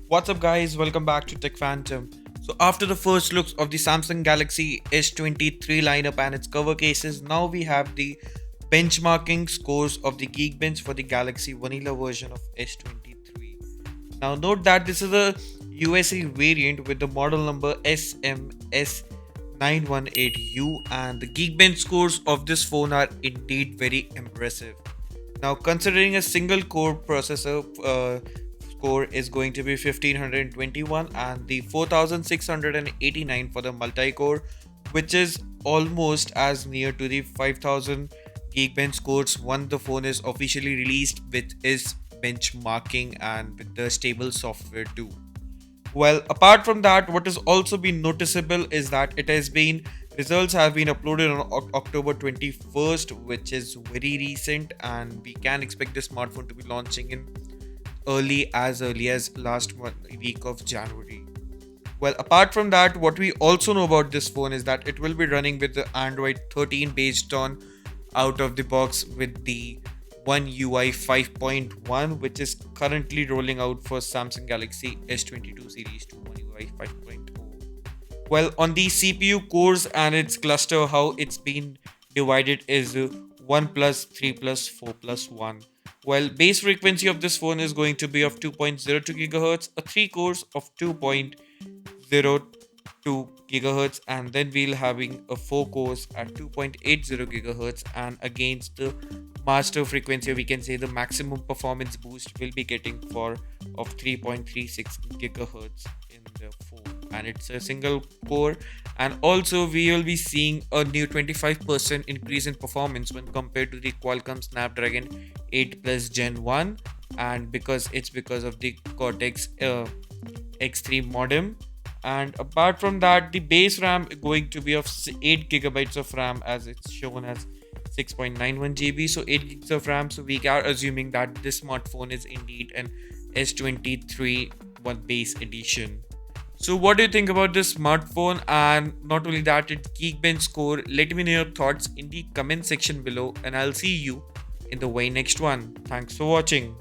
What's up guys, welcome back to Tech Phantom. So after the first looks of the Samsung Galaxy S23 lineup and its cover cases, now we have the benchmarking scores of the Geekbench for the Galaxy vanilla version of S23. Now note that this is a USA variant with the model number SMS918U, and the Geekbench scores of this phone are indeed very impressive. Now considering a single core processor score is going to be 1521 and the 4689 for the multi-core, which is almost as near to the 5000 Geekbench scores once the phone is officially released with its benchmarking and with the stable software too. Well, apart from that, what has also been noticeable is that results have been uploaded on October 21st, which is very recent, and we can expect the smartphone to be launching in early as last week of January. Well, apart from that, what we also know about this phone is that it will be running with the Android 13 based on out of the box with the One UI 5.1, which is currently rolling out for Samsung Galaxy S22 series to One UI 5.0. Well, on the CPU cores and its cluster, how it's been divided is 1 plus, 3 plus, 4 plus 1. Well, base frequency of this phone is going to be of 2.02 GHz, a 3 cores of 2.02 GHz, and then we'll having a 4 cores at 2.80 GHz, and against the master frequency, we can say the maximum performance boost will be getting for of 3.36 GHz in the phone, and it's a single core. And also we will be seeing a new 25% increase in performance when compared to the Qualcomm Snapdragon 8 Plus Gen 1, and because of the Cortex X3 modem. And apart from that, the base RAM going to be of 8 gigabytes of RAM, as it's shown as 6.91 GB, so 8 gigs of RAM. So we are assuming that this smartphone is indeed an S23 one base edition. So what do you think about this smartphone, and not only that, its Geekbench score? Let me know your thoughts in the comment section below, and I'll see you in the very next one. Thanks for watching.